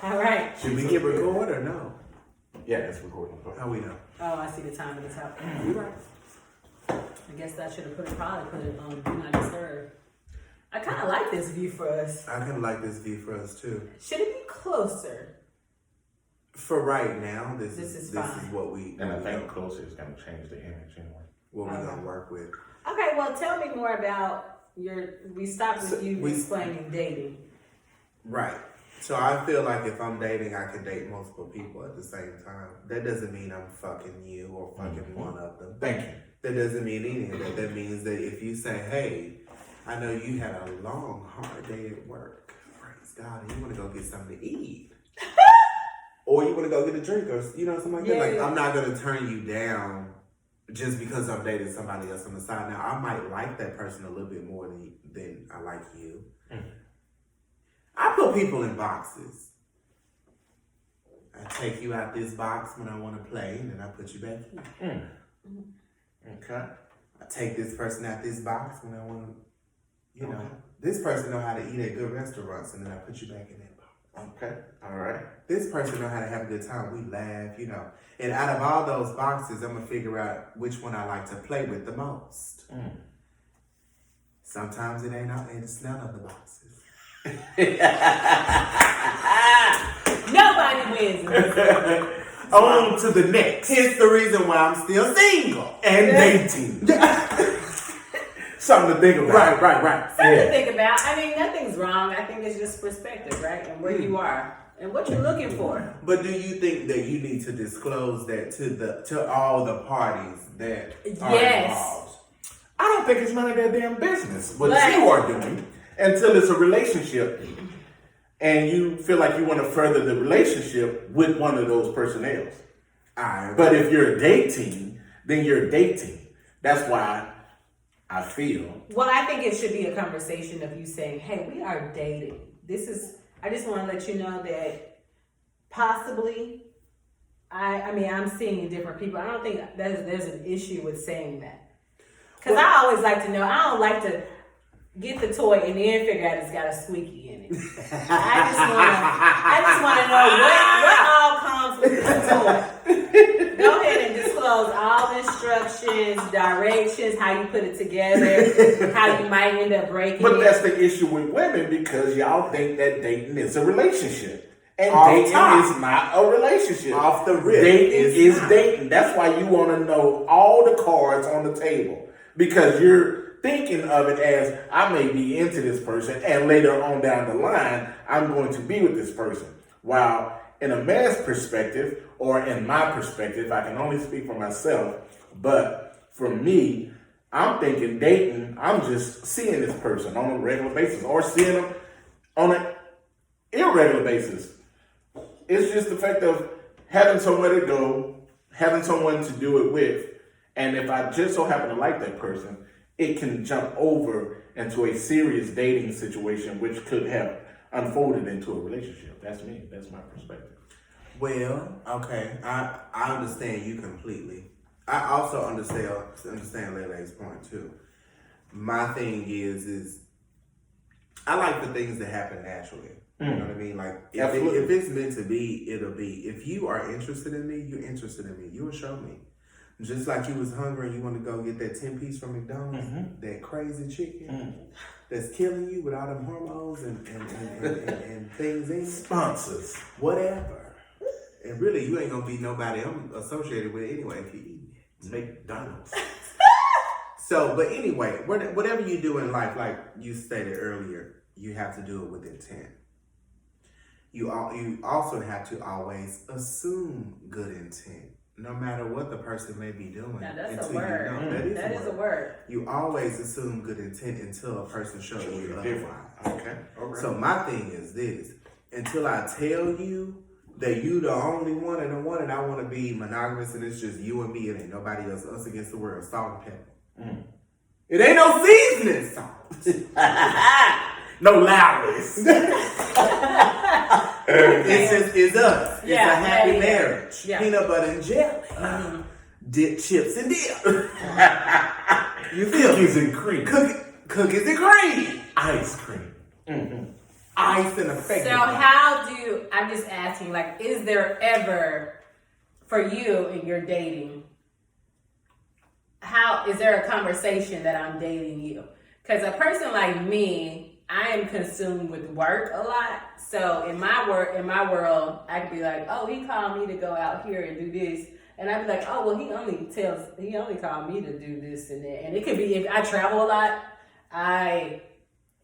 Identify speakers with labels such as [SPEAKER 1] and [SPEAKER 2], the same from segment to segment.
[SPEAKER 1] All right.
[SPEAKER 2] Should we get record or no?
[SPEAKER 3] Yeah, it's recording.
[SPEAKER 2] How we know?
[SPEAKER 1] Oh, I see the time at the top.
[SPEAKER 2] You right.
[SPEAKER 1] I guess I should have probably put it on Do Not Disturb. I kind of like this view for us.
[SPEAKER 2] I kind of like this view for us too.
[SPEAKER 1] Should it be closer?
[SPEAKER 2] For right now, this
[SPEAKER 1] This
[SPEAKER 2] is
[SPEAKER 1] fine.
[SPEAKER 2] what we
[SPEAKER 3] And I think closer is going to change the image anyway.
[SPEAKER 2] what we're gonna work with.
[SPEAKER 1] Okay, well, tell me more about we stopped with you explaining dating.
[SPEAKER 2] Right. So I feel like if I'm dating, I can date multiple people at the same time. That doesn't mean I'm fucking you or fucking one of them.
[SPEAKER 3] Thank you.
[SPEAKER 2] That doesn't mean any of that. That means that if you say, hey, I know you had a long, hard day at work. Praise God. And you want to go get something to eat. Or you want to go get a drink or, something like that. Like, I'm not going to turn you down just because I'm dating somebody else on the side. Now, I might like that person a little bit more than I like you. Mm. I put people in boxes. I take you out this box when I want to play, and then I put you back in.
[SPEAKER 3] Okay.
[SPEAKER 2] I take this person out this box when I want to, this person know how to eat at good restaurants, and then I put you back in that box.
[SPEAKER 3] Okay. All right.
[SPEAKER 2] This person know how to have a good time. We laugh, And out of all those boxes, I'm going to figure out which one I like to play with the most. Sometimes it it's none of the boxes.
[SPEAKER 1] Nobody wins.
[SPEAKER 3] On to the next.
[SPEAKER 2] Here's the reason why I'm still single.
[SPEAKER 3] And dating. Something to think about.
[SPEAKER 2] Right.
[SPEAKER 1] Something to think about. I mean, nothing's wrong. I think it's just perspective, right? And where you are and what you're looking for.
[SPEAKER 2] But do you think that you need to disclose that to all the parties that are involved?
[SPEAKER 3] I don't think it's none of their damn business what you are doing until it's a relationship and you feel like you want to further the relationship with one of those personnels. But if you're dating, then you're dating. That's why I feel.
[SPEAKER 1] Well, I think it should be a conversation of you saying, hey, we are dating. I just want to let you know that possibly, I'm seeing different people. I don't think there's an issue with saying that. Because I always like to know, I don't like to get the toy and then figure out it's got a squeaky in it. I just want to know what all comes with the toy. Go ahead and disclose all instructions, directions, how you put it together, how you might end up breaking it.
[SPEAKER 3] But that's the issue with women because y'all think that dating is a relationship. And dating is not a relationship.
[SPEAKER 2] Off the rip.
[SPEAKER 3] Dating is dating. That's why you want to know all the cards on the table. Because you're thinking of it as, I may be into this person, and later on down the line, I'm going to be with this person. While in a man's perspective, or in my perspective, I can only speak for myself, but for me, I'm thinking dating, I'm just seeing this person on a regular basis, or seeing them on an irregular basis. It's just the fact of having somewhere to go, having someone to do it with, and if I just so happen to like that person, it can jump over into a serious dating situation, which could have unfolded into a relationship. That's me. That's my perspective.
[SPEAKER 2] Well, okay. I understand you completely. I also understand Lele's point too. My thing is I like the things that happen naturally. You know what I mean? Like, if it's meant to be, it'll be. If you are interested in me, you're interested in me. You will show me. Just like you was hungry and you want to go get that 10-piece from McDonald's, that crazy chicken that's killing you with all them hormones and things in it.
[SPEAKER 3] Sponsors.
[SPEAKER 2] Whatever. And really, you ain't going to be nobody I'm associated with anyway if you eat it.
[SPEAKER 3] McDonald's.
[SPEAKER 2] So, but anyway, whatever you do in life, like you stated earlier, you have to do it with intent. You also have to always assume good intent. No matter what the person may be doing.
[SPEAKER 1] Now that's a word. That is a word.
[SPEAKER 2] You always assume good intent until a person shows you otherwise.
[SPEAKER 3] Okay. All right.
[SPEAKER 2] So my thing is this. Until I tell you that you the only one and I want to be monogamous and it's just you and me and ain't nobody else, us against the world, salt and pepper. It ain't no seasoning salt.
[SPEAKER 3] No Lowry's.
[SPEAKER 2] It's us. It's a happy marriage.
[SPEAKER 1] Yeah.
[SPEAKER 2] Peanut butter and jelly. Dip chips and dip. You feel
[SPEAKER 3] Cookies and cream.
[SPEAKER 2] Cookies and cream.
[SPEAKER 3] Ice cream.
[SPEAKER 2] ice and effect.
[SPEAKER 1] So I'm just asking, like, is there ever, for you in your dating, is there a conversation that I'm dating you? Because a person like me, I am consumed with work a lot. So in my world, I could be like, oh, he called me to go out here and do this. And I'd be like, oh, well, he only called me to do this and that. And it could be, if I travel a lot, I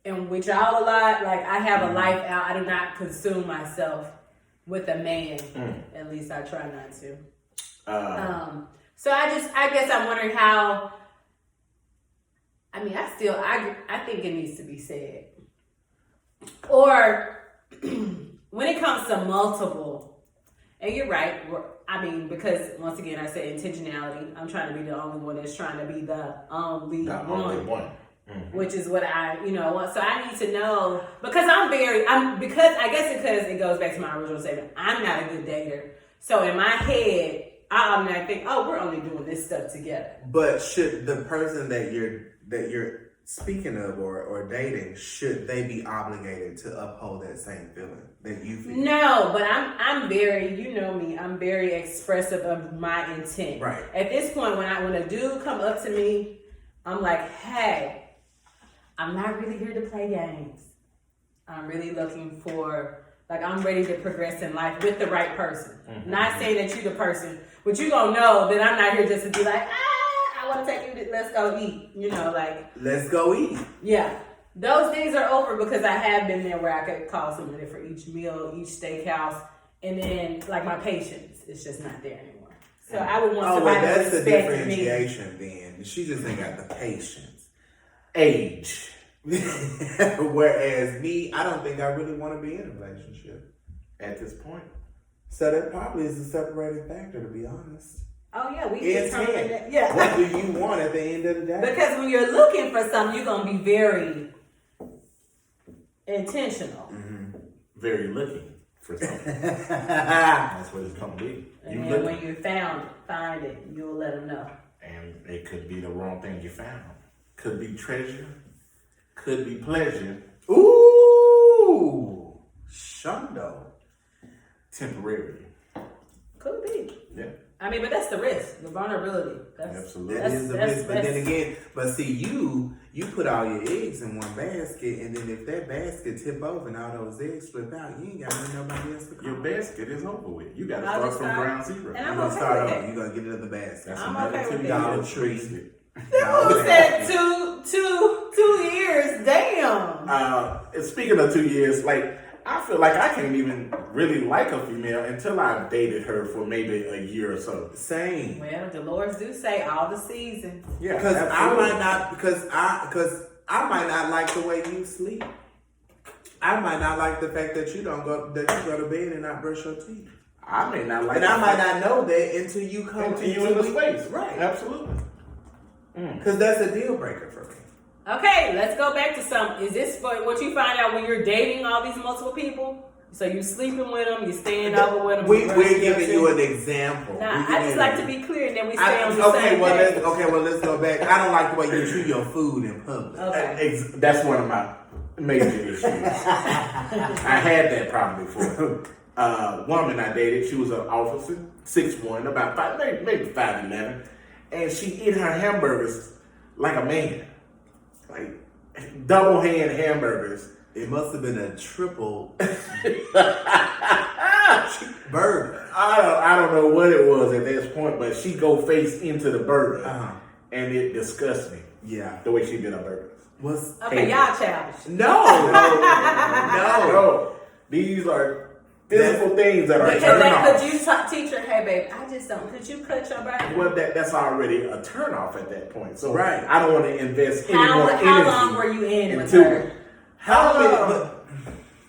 [SPEAKER 1] am with y'all a lot. Like, I have a life out. I do not consume myself with a man. At least I try not to. So I guess I'm wondering how, I mean, I think it needs to be said. Or when it comes to multiple, and you're right, because once again, I said intentionality. I'm trying to be the only one that's trying to be the only one. Mm-hmm. Which is what I want. So I need to know, because because it goes back to my original statement. I'm not a good dater. So in my head, I automatically think, oh, we're only doing this stuff together.
[SPEAKER 2] But should the person that you're speaking of or dating, should they be obligated to uphold that same feeling that you feel?
[SPEAKER 1] No, but I'm very, you know me, I'm very expressive of my intent.
[SPEAKER 2] Right.
[SPEAKER 1] At this point, when a dude come up to me, I'm like, hey, I'm not really here to play games. I'm really looking for, like, I'm ready to progress in life with the right person. Mm-hmm. Not saying that you're the person, but you gonna know that I'm not here just to be like, I want to take you to, let's go eat.
[SPEAKER 2] Let's go eat.
[SPEAKER 1] Yeah. Those days are over, because I have been there where I could call somebody for each meal, each steakhouse, and then, like, my patience is just not there anymore. So I would want somebody to respect me.
[SPEAKER 2] That's the differentiation then. She just ain't got the patience.
[SPEAKER 3] Age.
[SPEAKER 2] Whereas me, I don't think I really want to be in a relationship
[SPEAKER 3] at this point.
[SPEAKER 2] So that probably is a separating factor, to be honest.
[SPEAKER 1] Oh yeah, we determine that. Yeah.
[SPEAKER 2] What do you want at the end of the day?
[SPEAKER 1] Because when you're looking for something, you're gonna be very intentional.
[SPEAKER 3] Mm-hmm. Very looking for something. That's what it's gonna be.
[SPEAKER 1] And then when you find it, you'll let them know.
[SPEAKER 3] And it could be the wrong thing you found. Could be treasure. Could be pleasure.
[SPEAKER 2] Ooh, shundo.
[SPEAKER 3] Temporary.
[SPEAKER 1] Could be.
[SPEAKER 3] Yeah.
[SPEAKER 1] I mean, but that's the risk, the vulnerability.
[SPEAKER 3] Absolutely.
[SPEAKER 2] That is the risk. But then again, see, you put all your eggs in one basket, and then if that basket tip over and all those eggs slip out, you ain't got nobody else to call.
[SPEAKER 3] Your basket is over with. You got to start from ground zero.
[SPEAKER 1] And I'm
[SPEAKER 2] gonna
[SPEAKER 1] okay
[SPEAKER 2] start
[SPEAKER 1] with
[SPEAKER 2] over.
[SPEAKER 1] that.
[SPEAKER 2] You're gonna get another basket.
[SPEAKER 1] I'm okay with
[SPEAKER 2] Dollar
[SPEAKER 1] that.
[SPEAKER 2] Tree.
[SPEAKER 1] Who said 2 years? Damn.
[SPEAKER 3] Speaking of 2 years, like, I feel like I can't even really like a female until I've dated her for maybe a year or so.
[SPEAKER 2] Same.
[SPEAKER 1] Well, the Lords do say all the seasons.
[SPEAKER 2] Yeah, because I might not like the way you sleep. I might not like the fact that you go to bed and not brush your teeth.
[SPEAKER 3] I may not like,
[SPEAKER 2] and I might not know that until you come
[SPEAKER 3] into the space.
[SPEAKER 2] Right?
[SPEAKER 3] Absolutely.
[SPEAKER 2] Because that's a deal breaker for me.
[SPEAKER 1] Okay, let's go back to something. Is this what you find out when you're dating all these multiple people? So you sleeping with them, you staying over with them.
[SPEAKER 2] We're giving you an example.
[SPEAKER 1] Nah, I just like to be clear, and then we stay on the same page.
[SPEAKER 2] Let's go back. I don't like the way you chew your food in public.
[SPEAKER 1] Okay.
[SPEAKER 3] That's one of my major issues. I had that problem before. Woman I dated, she was an officer, 6'1", about 5, maybe 5'11", and she eat her hamburgers like a man. Like double hand hamburgers.
[SPEAKER 2] It must have been a triple burger.
[SPEAKER 3] I don't know what it was at this point, but she go face into the burger, and it disgusts me.
[SPEAKER 2] Yeah,
[SPEAKER 3] the way she did her burgers.
[SPEAKER 1] Y'all childish.
[SPEAKER 2] No.
[SPEAKER 3] These are physical things that are
[SPEAKER 1] because
[SPEAKER 3] turn off.
[SPEAKER 1] Could you teach her, hey babe, I just don't. Could you cut your burger?
[SPEAKER 3] Well, that's already a turn off at that point. So
[SPEAKER 2] right.
[SPEAKER 3] I don't want to invest any more energy.
[SPEAKER 1] How long were you in with her?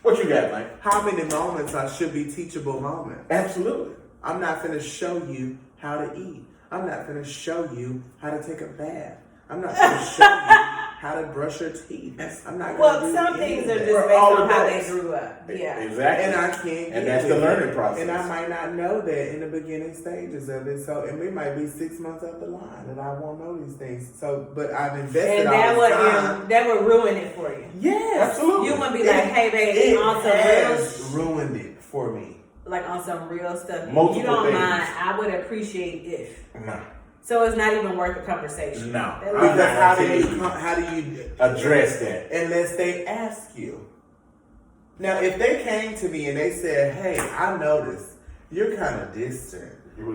[SPEAKER 3] What you got, Mike?
[SPEAKER 2] How many moments should be teachable moments?
[SPEAKER 3] Absolutely.
[SPEAKER 2] I'm not finna show you how to eat. I'm not finna show you how to take a bath. I'm not finna show you how to brush your teeth. I'm not gonna do
[SPEAKER 1] some things are
[SPEAKER 2] that.
[SPEAKER 1] just based on how they grew up. Yeah.
[SPEAKER 3] Exactly.
[SPEAKER 2] And I can't
[SPEAKER 3] and that's the learning process.
[SPEAKER 2] And I might not know that in the beginning stages of it. So, and we might be 6 months up the line and I won't know these things. So, but I've invested
[SPEAKER 1] and
[SPEAKER 2] all this time.
[SPEAKER 1] That would ruin it for you.
[SPEAKER 2] Yes.
[SPEAKER 3] Absolutely.
[SPEAKER 1] You wouldn't be like, hey, hey babe,
[SPEAKER 2] It
[SPEAKER 1] on some
[SPEAKER 2] has
[SPEAKER 1] real,
[SPEAKER 2] ruined it for me.
[SPEAKER 1] like on some real stuff.
[SPEAKER 3] Multiple
[SPEAKER 1] you don't
[SPEAKER 3] things.
[SPEAKER 1] mind. I would appreciate if.
[SPEAKER 3] No.
[SPEAKER 1] So it's not even worth the conversation.
[SPEAKER 3] No.
[SPEAKER 1] That
[SPEAKER 3] I'm
[SPEAKER 1] like-
[SPEAKER 3] not
[SPEAKER 2] How do you
[SPEAKER 3] address that.
[SPEAKER 2] unless they ask you? Now, if they came to me and they said, "Hey, I noticed you're kind of distant,"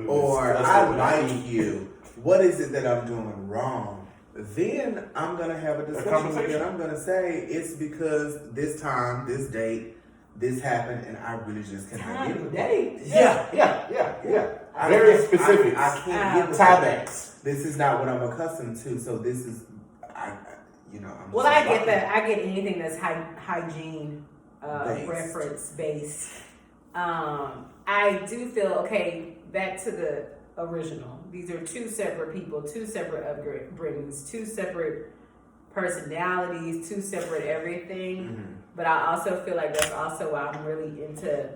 [SPEAKER 2] or "I like you. What is it that I'm doing wrong?" Then I'm gonna have a discussion with you, and I'm gonna say it's because this time, this date, this happened, and I really just cannot get with it.
[SPEAKER 1] Date.
[SPEAKER 3] Yeah.
[SPEAKER 2] I
[SPEAKER 3] Very
[SPEAKER 2] can't-
[SPEAKER 3] specific.
[SPEAKER 2] I can't get with
[SPEAKER 3] tie
[SPEAKER 2] it.
[SPEAKER 3] backs.
[SPEAKER 2] This is not what I'm accustomed to, so this is, I'm
[SPEAKER 1] Well, I get that. I get anything that's hygiene
[SPEAKER 2] Based.
[SPEAKER 1] reference based. I do feel okay. Back to the original. These are two separate people, two separate upbringings, two separate personalities, two separate everything.
[SPEAKER 2] Mm-hmm.
[SPEAKER 1] But I also feel like that's also why I'm really into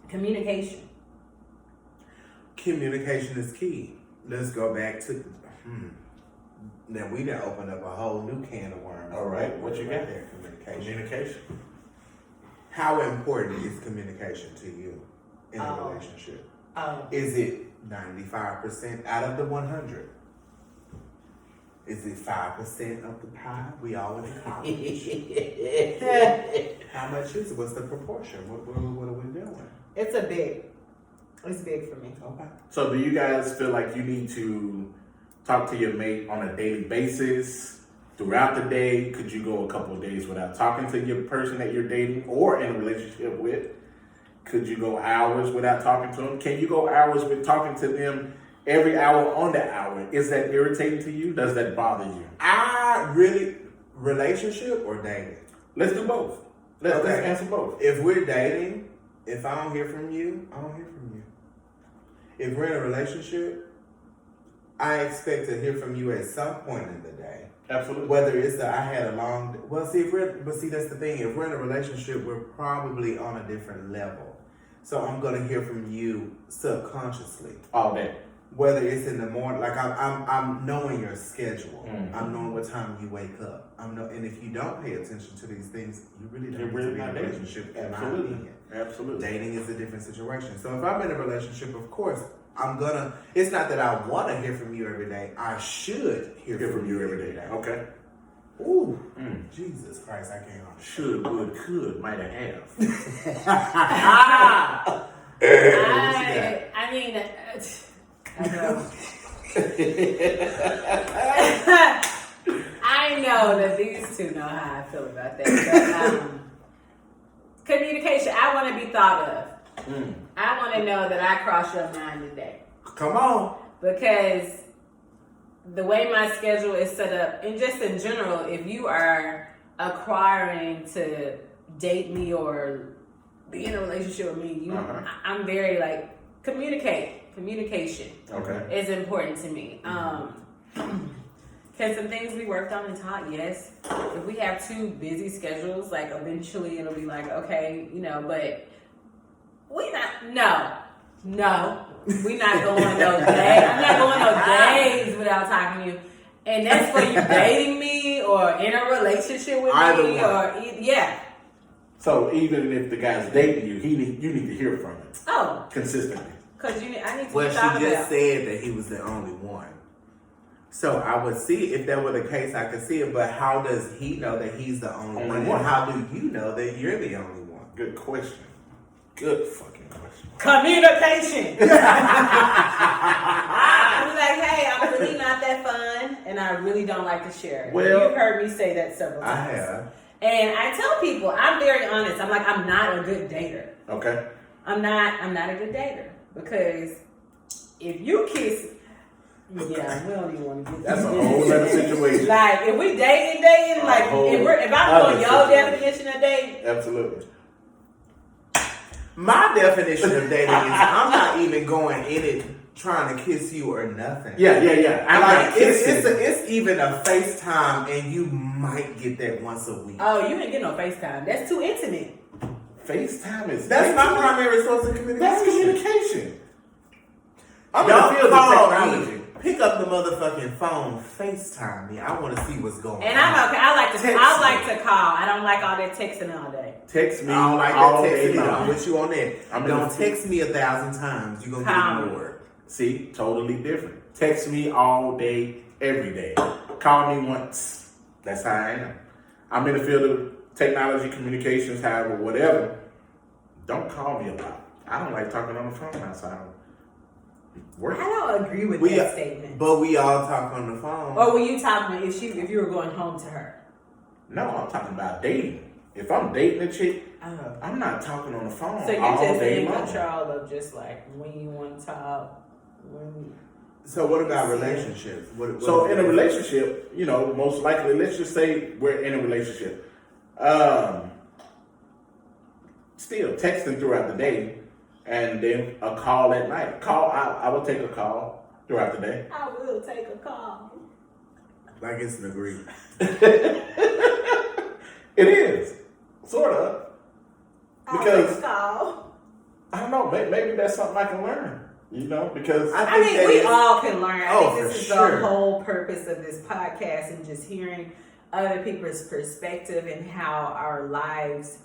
[SPEAKER 1] communication.
[SPEAKER 2] Communication is key. Let's go back to. Now we done opened up a whole new can of worms.
[SPEAKER 3] All right, what you got
[SPEAKER 2] there? Communication.
[SPEAKER 3] Communication.
[SPEAKER 2] How important is communication to you in a
[SPEAKER 1] Oh.
[SPEAKER 2] relationship?
[SPEAKER 1] Oh,
[SPEAKER 2] Is it 95% out of the 100? Is it 5% of the pie? We all in college. How much is it? What's the proportion? What are we doing?
[SPEAKER 1] it's big for me.
[SPEAKER 2] Okay.
[SPEAKER 3] So do you guys feel like you need to talk to your mate on a daily basis throughout the day? Could you go a couple of days without talking to your person that you're dating or in a relationship with? Could you go hours without talking to them? Can you go hours with talking to them every hour on the hour? Is that irritating to you? Does that bother you?
[SPEAKER 2] Relationship or dating?
[SPEAKER 3] Let's do both. Let's answer both.
[SPEAKER 2] If we're dating, if I don't hear from you, I don't hear from you. If we're in a relationship, I expect to hear from you at some point in the day.
[SPEAKER 3] Absolutely.
[SPEAKER 2] Whether it's I had a long, that's the thing. If we're in a relationship, we're probably on a different level. So I'm gonna hear from you subconsciously.
[SPEAKER 3] All day.
[SPEAKER 2] Whether it's in the morning, like I'm knowing your schedule.
[SPEAKER 3] Mm-hmm.
[SPEAKER 2] I'm knowing what time you wake up. And if you don't pay attention to these things, you really don't
[SPEAKER 3] You're
[SPEAKER 2] need
[SPEAKER 3] really
[SPEAKER 2] to be in
[SPEAKER 3] not
[SPEAKER 2] a
[SPEAKER 3] dating.
[SPEAKER 2] relationship. In my
[SPEAKER 3] Absolutely.
[SPEAKER 2] opinion.
[SPEAKER 3] Absolutely.
[SPEAKER 2] Dating is a different situation. So if I'm in a relationship, of course, it's not that I want to hear from you every day. I should hear from you every day.
[SPEAKER 3] Okay.
[SPEAKER 2] Ooh, Jesus Christ, I can't understand.
[SPEAKER 3] Should, would, could, might have.
[SPEAKER 1] I mean, I know. I know that these two know how I feel about that. But, communication, I want to be thought of. I want to know that I crossed your mind today.
[SPEAKER 2] Come on.
[SPEAKER 1] Because the way my schedule is set up, and just in general, if you are acquiring to date me or be in a relationship with me, I'm very like communication is important to me. Can some things be worked on and taught? Yes. If we have two busy schedules, like eventually it'll be like, okay, but we not going on no days. I'm not going on no days without talking to you. And that's for you dating me or in a relationship with
[SPEAKER 2] Either
[SPEAKER 1] me
[SPEAKER 2] one.
[SPEAKER 1] yeah.
[SPEAKER 3] So even if the guy's dating you, you need to hear from him.
[SPEAKER 1] Oh,
[SPEAKER 3] Consistently.
[SPEAKER 1] because I need to
[SPEAKER 2] Well,
[SPEAKER 1] be
[SPEAKER 2] she
[SPEAKER 1] thought
[SPEAKER 2] just
[SPEAKER 1] about.
[SPEAKER 2] said that he was the only one. So I would see, if that were the case, I could see it. But how does he know that he's the only one? And how do you know that you're the only one?
[SPEAKER 3] Good question. Good fucking question.
[SPEAKER 1] Communication. I'm like, hey, I'm really not that fun, and I really don't like to share.
[SPEAKER 3] Well,
[SPEAKER 1] you've heard me say that several
[SPEAKER 2] I
[SPEAKER 1] times.
[SPEAKER 2] have.
[SPEAKER 1] And I tell people, I'm very honest. I'm like, I'm not a good dater.
[SPEAKER 3] Okay.
[SPEAKER 1] I'm not a good dater because if you kiss, we don't even want to get
[SPEAKER 3] That's a
[SPEAKER 1] this
[SPEAKER 3] whole
[SPEAKER 1] business.
[SPEAKER 3] other situation.
[SPEAKER 1] Like if we dating, like if I'm doing your definition of dating.
[SPEAKER 3] Absolutely.
[SPEAKER 2] My definition of dating is I'm not even going in it trying to kiss you or nothing.
[SPEAKER 3] Yeah.
[SPEAKER 2] I
[SPEAKER 3] like
[SPEAKER 2] like it's even a FaceTime, and you might get that once a week.
[SPEAKER 1] Oh, you ain't get no FaceTime. That's too intimate.
[SPEAKER 3] FaceTime is
[SPEAKER 2] That's my primary source of communication.
[SPEAKER 3] That's communication. I'm
[SPEAKER 2] Don't
[SPEAKER 3] in the field
[SPEAKER 2] call
[SPEAKER 3] of technology.
[SPEAKER 2] Pick up the motherfucking phone, FaceTime me. I want to see what's going on.
[SPEAKER 1] And I'm okay. I like to
[SPEAKER 2] Text
[SPEAKER 1] call. I don't like all that texting all day.
[SPEAKER 3] Text me
[SPEAKER 2] I don't like
[SPEAKER 3] all
[SPEAKER 2] that
[SPEAKER 3] day
[SPEAKER 2] texting.
[SPEAKER 3] long.
[SPEAKER 2] I'm with you on that. Don't text me 1,000 times. You're going to get ignored.
[SPEAKER 3] See, totally different. Text me all day, every day. Call me once. That's how I am. I'm in the field of technology, communications, however, whatever. Don't call me a lot. I don't like talking on the phone outside of work.
[SPEAKER 1] I don't agree with that statement.
[SPEAKER 2] But we all talk on the phone.
[SPEAKER 1] Or were you talking if you were going home to her?
[SPEAKER 3] No, I'm talking about dating. If I'm dating a chick, I'm not talking on the phone
[SPEAKER 1] So you're
[SPEAKER 3] all
[SPEAKER 1] just
[SPEAKER 3] day
[SPEAKER 1] in
[SPEAKER 3] long.
[SPEAKER 1] control of just like when you want to talk.
[SPEAKER 2] So what about relationships?
[SPEAKER 3] So in a relationship, you know, most likely, let's just say we're in a relationship. Still texting throughout the day, and then a call at night. I will take a call throughout the day.
[SPEAKER 1] I will take a call.
[SPEAKER 2] Like it's an agreement.
[SPEAKER 3] It is, sort of. Because
[SPEAKER 1] call.
[SPEAKER 3] I don't know, maybe that's something I can learn. You know, because
[SPEAKER 1] I mean, we all can learn. I think
[SPEAKER 2] for
[SPEAKER 1] this is
[SPEAKER 2] sure.
[SPEAKER 1] the whole purpose of this podcast and just hearing other people's perspective and how our lives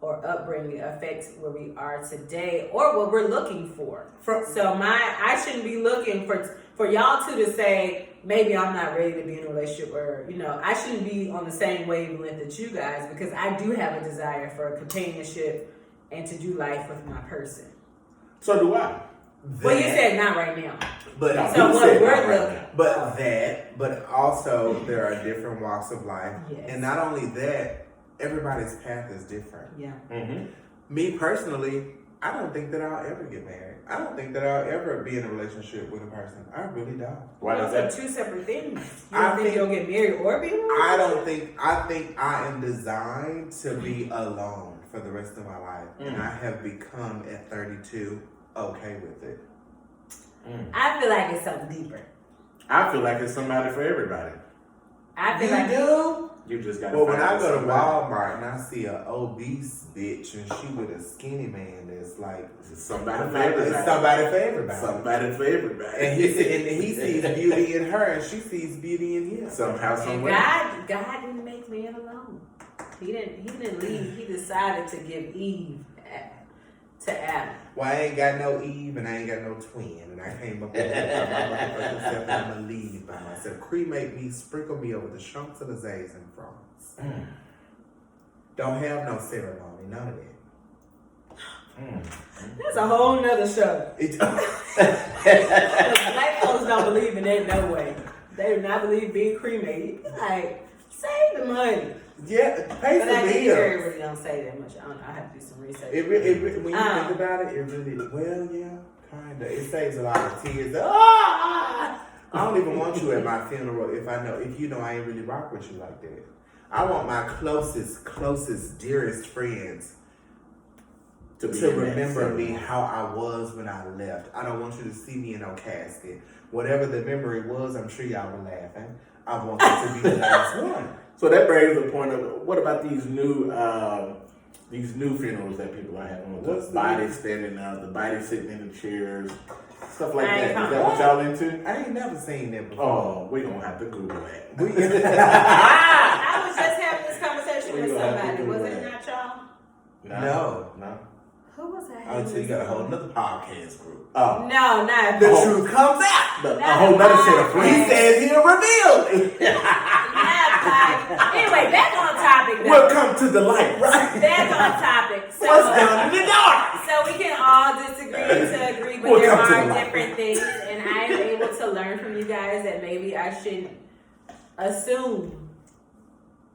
[SPEAKER 1] or upbringing affects where we are today or what we're looking for. So I shouldn't be looking for y'all two to say, maybe I'm not ready to be in a relationship, or, you know, I shouldn't be on the same wavelength that you guys, because I do have a desire for a companionship and to do life with my person.
[SPEAKER 3] So do I.
[SPEAKER 1] Well, you said not right now.
[SPEAKER 2] But
[SPEAKER 1] So what we're looking.
[SPEAKER 2] but also there are different walks of life,
[SPEAKER 1] Yes.
[SPEAKER 2] and not only that, everybody's path is different.
[SPEAKER 1] Yeah.
[SPEAKER 3] Mm-hmm.
[SPEAKER 2] Me personally, I don't think that I'll ever get married. I don't think that I'll ever be in a relationship with a person. I really don't.
[SPEAKER 3] Why
[SPEAKER 1] Those
[SPEAKER 3] does
[SPEAKER 1] are
[SPEAKER 3] that?
[SPEAKER 1] two separate things. You
[SPEAKER 2] I
[SPEAKER 1] don't think
[SPEAKER 2] think-
[SPEAKER 1] you'll get married or be in a relationship?
[SPEAKER 2] I think I am designed to be alone for the rest of my life, and I have become at 32 okay with it.
[SPEAKER 1] I feel like it's something deeper.
[SPEAKER 3] I feel like it's somebody for everybody.
[SPEAKER 1] I feel
[SPEAKER 2] You
[SPEAKER 1] like
[SPEAKER 2] do?
[SPEAKER 3] You just got.
[SPEAKER 2] Well, when I go to Walmart and I see an obese bitch and she with a skinny man, that's like
[SPEAKER 3] somebody for everybody.
[SPEAKER 2] It's somebody for everybody.
[SPEAKER 3] Somebody for everybody.
[SPEAKER 2] And he sees beauty in her, and she sees beauty in him.
[SPEAKER 3] Somehow,
[SPEAKER 1] and
[SPEAKER 3] somewhere.
[SPEAKER 1] God didn't make man alone. He didn't leave. He decided to give Eve to Adam.
[SPEAKER 2] Well, I ain't got no Eve and I ain't got no twin, and I came up with that by my motherfucking self. I'm gonna leave by myself. Cremate me, sprinkle me over the chunks of the Z's and fronds. Don't have no ceremony, none of that.
[SPEAKER 1] That's a whole nother show. Black folks don't believe in that no way. They do not believe being cremated. Like, save the money.
[SPEAKER 2] Yeah, pay
[SPEAKER 1] But
[SPEAKER 2] for
[SPEAKER 1] I think
[SPEAKER 2] bills.
[SPEAKER 1] really don't say that much. I don't know. I have to do some research.
[SPEAKER 2] When you think about it, it really, well, yeah, kind of. It saves a lot of tears. I don't even want you at my funeral if you know I ain't really rock with you like that. I want my closest, dearest friends to remember me how I was when I left. I don't want you to see me in no casket. Whatever the memory was, I'm sure y'all were laughing. I want it to be the last one.
[SPEAKER 3] So that brings the point of what about these new funerals that people are having?
[SPEAKER 2] What's
[SPEAKER 3] The
[SPEAKER 2] the
[SPEAKER 3] body standing up, the body sitting in the chairs, stuff like
[SPEAKER 1] I ain't
[SPEAKER 3] that. Is that what y'all into?
[SPEAKER 2] I ain't never seen that before.
[SPEAKER 3] Oh, we don't have to Google that.
[SPEAKER 1] I was just having this conversation
[SPEAKER 3] We
[SPEAKER 1] with
[SPEAKER 3] gonna have to
[SPEAKER 1] somebody.
[SPEAKER 3] do
[SPEAKER 1] Was
[SPEAKER 3] that.
[SPEAKER 1] it not y'all?
[SPEAKER 2] No.
[SPEAKER 1] Who was that?
[SPEAKER 2] Oh, so you got a whole nother podcast group.
[SPEAKER 3] Oh,
[SPEAKER 1] No, not
[SPEAKER 2] The
[SPEAKER 1] that.
[SPEAKER 2] truth comes out.
[SPEAKER 3] a whole nother set of
[SPEAKER 2] He
[SPEAKER 3] friends.
[SPEAKER 2] said he'll reveal it.
[SPEAKER 1] Anyway, back on topic. Though.
[SPEAKER 3] Welcome to the light, right?
[SPEAKER 1] Back on topic. So,
[SPEAKER 2] What's down in the dark?
[SPEAKER 1] so we can all disagree to agree, but
[SPEAKER 3] We'll
[SPEAKER 1] there
[SPEAKER 3] come to
[SPEAKER 1] are
[SPEAKER 3] the light.
[SPEAKER 1] different things, and I am able to learn from you guys that maybe I shouldn't assume.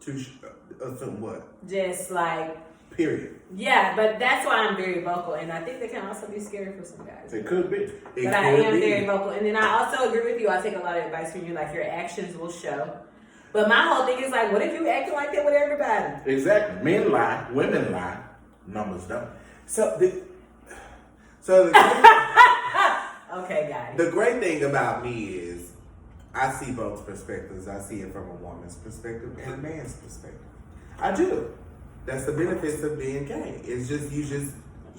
[SPEAKER 2] Assume what?
[SPEAKER 1] Just like,
[SPEAKER 2] Period.
[SPEAKER 1] yeah, but that's why I'm very vocal, and I think that can also be scary for some guys.
[SPEAKER 3] It could be.
[SPEAKER 1] But I am very vocal, and then I also agree with you. I take a lot of advice from you, like your actions will show. But my whole thing is like, what if you acting like that with everybody?
[SPEAKER 3] Exactly. Men lie, women lie, numbers don't.
[SPEAKER 1] Okay, got it.
[SPEAKER 2] The great thing about me is I see both perspectives. I see it from a woman's perspective and a man's perspective. I do. That's the benefits of being gay. It's just you
[SPEAKER 1] get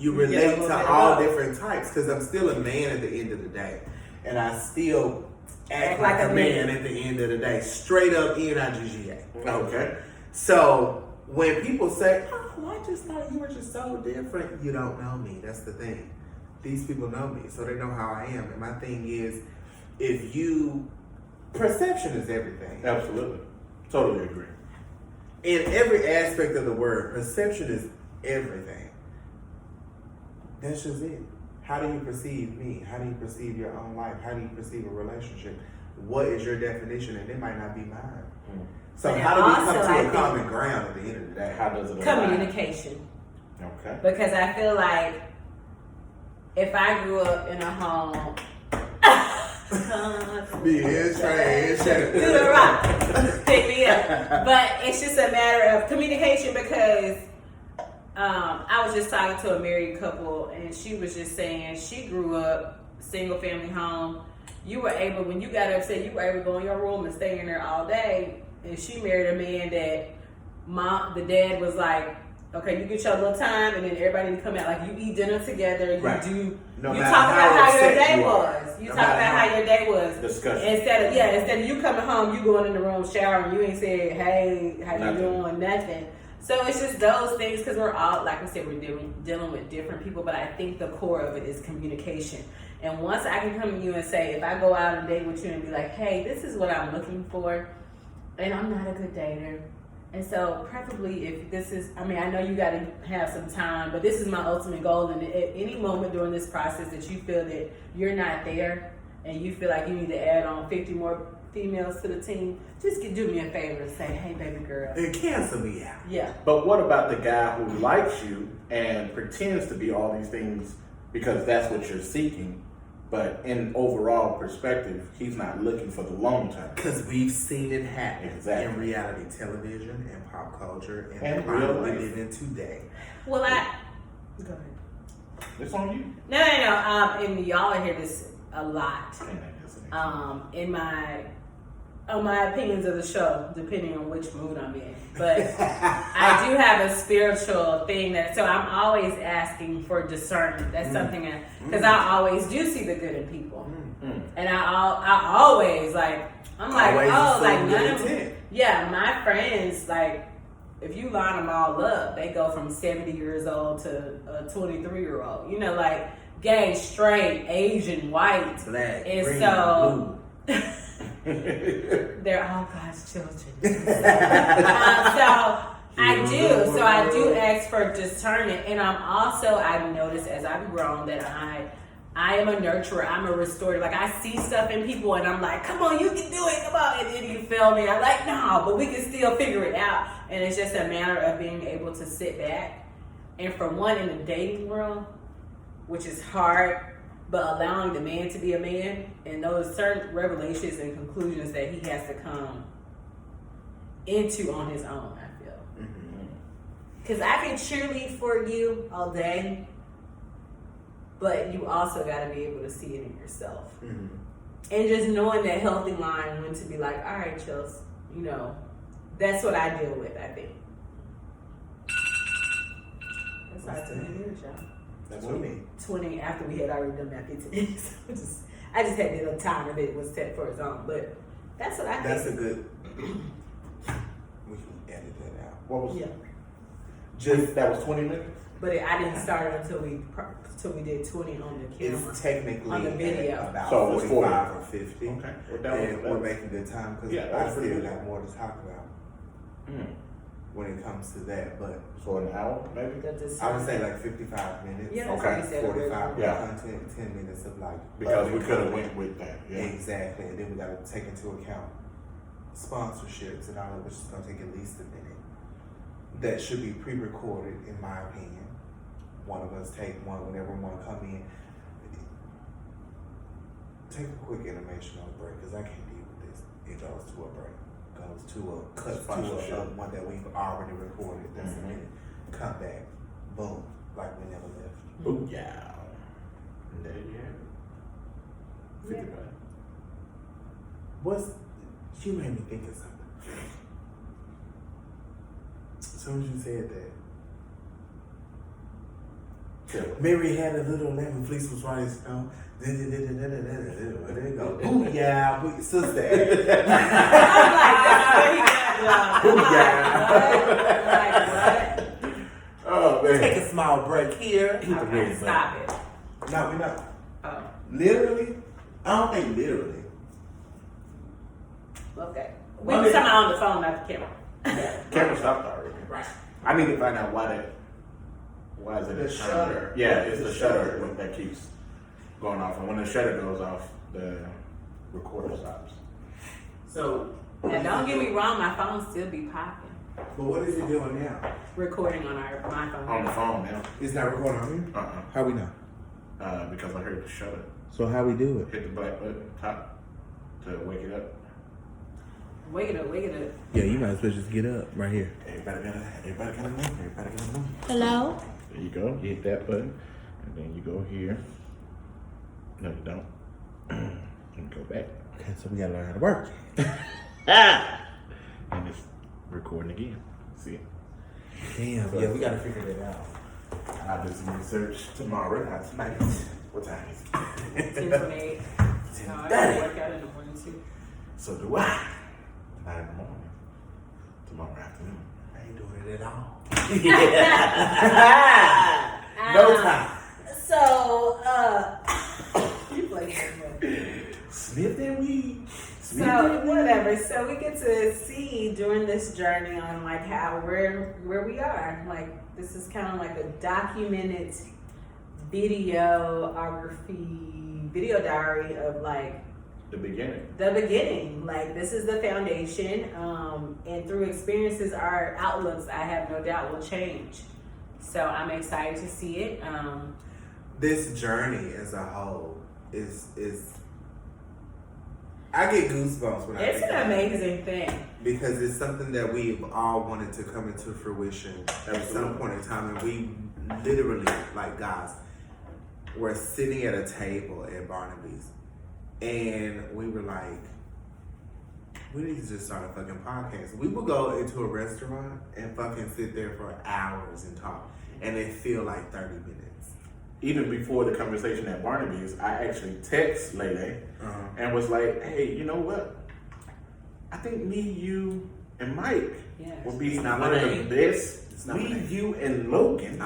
[SPEAKER 1] a
[SPEAKER 2] relate
[SPEAKER 1] little
[SPEAKER 2] to
[SPEAKER 1] bit
[SPEAKER 2] all
[SPEAKER 1] of both.
[SPEAKER 2] different types, because I'm still a man at the end of the day, and I still act like a man at the end of the day. Straight up N-I-G-G-A.
[SPEAKER 3] Okay.
[SPEAKER 2] So when people say, "Oh, I just thought you were just so different," you don't know me. That's the thing. These people know me, so they know how I am. And my thing is, perception is everything.
[SPEAKER 3] Absolutely. Totally agree.
[SPEAKER 2] In every aspect of the word, perception is everything. That's just it. How do you perceive me? How do you perceive your own life? How do you perceive a relationship? What is your definition? And it might not be mine. So
[SPEAKER 1] But
[SPEAKER 2] how do we
[SPEAKER 1] also,
[SPEAKER 2] come to
[SPEAKER 1] I
[SPEAKER 2] a
[SPEAKER 1] think-
[SPEAKER 2] common ground at the end of the day?
[SPEAKER 3] How does it align?
[SPEAKER 1] Communication.
[SPEAKER 3] Okay.
[SPEAKER 1] Because I feel like if I grew up in a home,
[SPEAKER 2] Being trash.
[SPEAKER 1] do the rock, pick me up. But it's just a matter of communication because I was just talking to a married couple and she was just saying she grew up single family home. You were able, when you got upset, you were able to go in your room and stay in there all day. And she married a man that the dad was like, okay, you get your little time, and then everybody to come out. Like, you eat dinner together, you
[SPEAKER 2] Right.
[SPEAKER 1] do,
[SPEAKER 2] No
[SPEAKER 1] you
[SPEAKER 2] matter
[SPEAKER 1] talk about how your
[SPEAKER 2] upset
[SPEAKER 1] day
[SPEAKER 2] you are.
[SPEAKER 1] was. You
[SPEAKER 2] No
[SPEAKER 1] talk
[SPEAKER 2] matter
[SPEAKER 1] about how your day was.
[SPEAKER 3] Discussion.
[SPEAKER 1] Instead of you coming home, you going in the room showering, you ain't said, hey, how you
[SPEAKER 3] Nothing.
[SPEAKER 1] doing, nothing. So it's just those things, because we're all, like I said, we're dealing with different people, but I think the core of it is communication. And once I can come to you and say, if I go out and date with you and be like, hey, this is what I'm looking for, and I'm not a good dater. And so preferably if this is, I mean, I know you got to have some time, but this is my ultimate goal. And at any moment during this process that you feel that you're not there and you feel like you need to add on 50 more females to the team, just do me a favor and say, hey, baby girl.
[SPEAKER 2] And cancel me out.
[SPEAKER 1] Yeah.
[SPEAKER 3] But what about the guy who likes you and pretends to be all these things because that's what you're seeking, but in overall perspective, he's not looking for the long term?
[SPEAKER 2] Because we've seen it happen
[SPEAKER 3] Exactly.
[SPEAKER 2] in reality television and pop culture and
[SPEAKER 3] And
[SPEAKER 2] the
[SPEAKER 3] real
[SPEAKER 2] climate we
[SPEAKER 3] life.
[SPEAKER 2] live in today.
[SPEAKER 1] Well, go ahead.
[SPEAKER 3] It's on you.
[SPEAKER 1] No. And y'all hear this a lot. In my opinions of the show, depending on which mood I'm in. But I do have a spiritual thing so I'm always asking for discernment. That's something because I always do see the good in people. And I always I'm like,
[SPEAKER 2] Always
[SPEAKER 1] oh, like
[SPEAKER 2] assume
[SPEAKER 1] none
[SPEAKER 2] good
[SPEAKER 1] of
[SPEAKER 2] intent.
[SPEAKER 1] yeah, my friends, like, if you line them all up, they go from 70 years old to a 23-year-old. You know, like gay, straight, Asian, white.
[SPEAKER 2] Black,
[SPEAKER 1] And
[SPEAKER 2] green,
[SPEAKER 1] so
[SPEAKER 2] blue.
[SPEAKER 1] they're all God's children. So I do ask for discernment, and I've noticed as I've grown that I am a nurturer. I'm a restorer. Like, I see stuff in people, and I'm like, come on, you can do it, come on. And then you feel me. I'm like, no, but we can still figure it out. And it's just a matter of being able to sit back. And for one, in the dating world, which is hard, but allowing the man to be a man, and those certain revelations and conclusions that he has to come into on his own, I feel. Because I can cheerlead for you all day, but you also got to be able to see it in yourself.
[SPEAKER 2] Mm-hmm.
[SPEAKER 1] And just knowing that healthy line when to be like, all right, Chels, that's what I deal with, I think. That's our 20 minutes, y'all.
[SPEAKER 2] That's what I mean.
[SPEAKER 1] 20 after we had already done that 15 minutes. I just had the timer that was set for its own, but that's what I think.
[SPEAKER 2] That's a good. We can edit that out.
[SPEAKER 3] What was
[SPEAKER 2] Just
[SPEAKER 3] that was 20 minutes?
[SPEAKER 1] But I didn't start it until we did 20 on the camera.
[SPEAKER 2] It's technically
[SPEAKER 1] On the video.
[SPEAKER 2] about
[SPEAKER 3] So it was
[SPEAKER 2] 45 or 50.
[SPEAKER 3] Okay. Well, that
[SPEAKER 2] And
[SPEAKER 3] was-
[SPEAKER 2] we're making good time because
[SPEAKER 3] Yeah, that
[SPEAKER 2] I
[SPEAKER 3] was pretty
[SPEAKER 2] still
[SPEAKER 3] good.
[SPEAKER 2] got more to talk about when it comes to that. But
[SPEAKER 3] So an hour, maybe?
[SPEAKER 2] I would say like 55 minutes.
[SPEAKER 1] Yeah, that's
[SPEAKER 3] Okay.
[SPEAKER 1] what we said
[SPEAKER 2] 45
[SPEAKER 3] Yeah.
[SPEAKER 2] content, 10 minutes of like.
[SPEAKER 3] Because we
[SPEAKER 2] other
[SPEAKER 3] could have
[SPEAKER 2] content.
[SPEAKER 3] went with that. Yeah.
[SPEAKER 2] Exactly. And then we got to take into account sponsorships and all of which is going to take at least a minute. That should be pre-recorded, in my opinion. One of us take one whenever one come in. Take a quick intermission on the break because I can't deal with this. It goes to a break. Goes to a cut to
[SPEAKER 3] Sponsorship.
[SPEAKER 2] one that we've already recorded. That's a minute. Come back. Boom. Like we never left.
[SPEAKER 3] Ooh, yeah. And there you have it. 55.
[SPEAKER 2] You made me think of something. As soon as you said that, Mary had a little lemon fleece was white as snow. There you go. Ooh, yeah, sister.
[SPEAKER 3] Oh man.
[SPEAKER 2] Take a small break here.
[SPEAKER 1] Okay, stop it.
[SPEAKER 2] No, we're not.
[SPEAKER 1] Oh,
[SPEAKER 2] Literally? I don't think literally.
[SPEAKER 1] okay. We were talking on the phone, not the camera.
[SPEAKER 3] Camera stopped already.
[SPEAKER 2] Right.
[SPEAKER 3] I need to find out why is it
[SPEAKER 2] The
[SPEAKER 3] a
[SPEAKER 2] shutter.
[SPEAKER 3] Yeah, it's the shutter that keeps going off. And when the shutter goes off, the recorder stops.
[SPEAKER 2] So,
[SPEAKER 1] And don't get me wrong, my phone still be popping.
[SPEAKER 2] but what is it doing now?
[SPEAKER 1] Recording on my phone.
[SPEAKER 3] On the phone now.
[SPEAKER 2] It's not recording on you? How we know?
[SPEAKER 3] Because I heard the shutter.
[SPEAKER 2] So how we do it?
[SPEAKER 3] Hit the black button top to wake it up.
[SPEAKER 1] Wake it up, wake it up.
[SPEAKER 2] Yeah, you might as well just get up right here. Everybody got a number.
[SPEAKER 1] Hello?
[SPEAKER 3] There you go. You hit that button, and then you go here. No, you don't. And go back.
[SPEAKER 2] Okay, so we gotta learn how to work.
[SPEAKER 3] And it's recording again. See?
[SPEAKER 2] Damn, yeah, we gotta figure that out.
[SPEAKER 3] I'll do some research tomorrow, not tonight. What time is it?
[SPEAKER 1] 10:28. No, I gotta work out in the morning too.
[SPEAKER 3] So do I. Not in the morning. Tomorrow afternoon.
[SPEAKER 2] I ain't doing it at all.
[SPEAKER 1] No
[SPEAKER 2] time.
[SPEAKER 1] So, you play so much.
[SPEAKER 3] Sniff that weed.
[SPEAKER 1] So whatever. So we get to see during this journey on like how where we are. Like this is kind of like a documented video diary of like
[SPEAKER 3] The beginning.
[SPEAKER 1] the beginning. Like this is the foundation. And through experiences, our outlooks, I have no doubt, will change. So I'm excited to see it.
[SPEAKER 2] This journey as a whole is I get goosebumps when I
[SPEAKER 1] It's
[SPEAKER 2] think
[SPEAKER 1] an
[SPEAKER 2] about it.
[SPEAKER 1] amazing thing.
[SPEAKER 2] Because it's something that we've all wanted to come into fruition at some point in time, and we literally, like guys, were sitting at a table at Barnaby's, and we were like, we need to just start a fucking podcast. We would go into a restaurant and fucking sit there for hours and talk, and it feel like 30 minutes.
[SPEAKER 3] Even before the conversation at Barnaby's, I actually text Lele and was like, hey, you know what? I think me, you, and Mike will be
[SPEAKER 2] It's not
[SPEAKER 3] one
[SPEAKER 2] my
[SPEAKER 3] of the
[SPEAKER 2] name.
[SPEAKER 3] best.
[SPEAKER 2] It's not my
[SPEAKER 3] Me,
[SPEAKER 2] name.
[SPEAKER 3] you, and Logan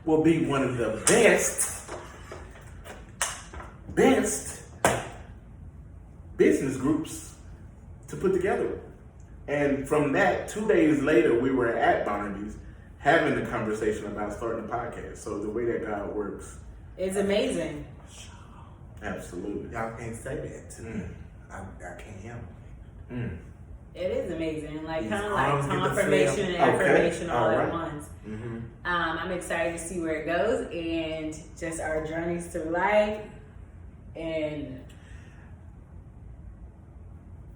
[SPEAKER 3] will be one of the best business groups to put together. And from that, 2 days later, we were at Barnaby's having a conversation about starting a podcast. So the way that God works,
[SPEAKER 1] It's amazing.
[SPEAKER 3] absolutely.
[SPEAKER 2] Y'all can't say that to me. I can't help it.
[SPEAKER 1] It is amazing. Like
[SPEAKER 2] These
[SPEAKER 1] kind of like
[SPEAKER 2] arms get the
[SPEAKER 1] confirmation and
[SPEAKER 2] feel.
[SPEAKER 1] affirmation all
[SPEAKER 3] Alright.
[SPEAKER 1] at once.
[SPEAKER 2] Mm-hmm.
[SPEAKER 1] I'm excited to see where it goes and just our journeys through life and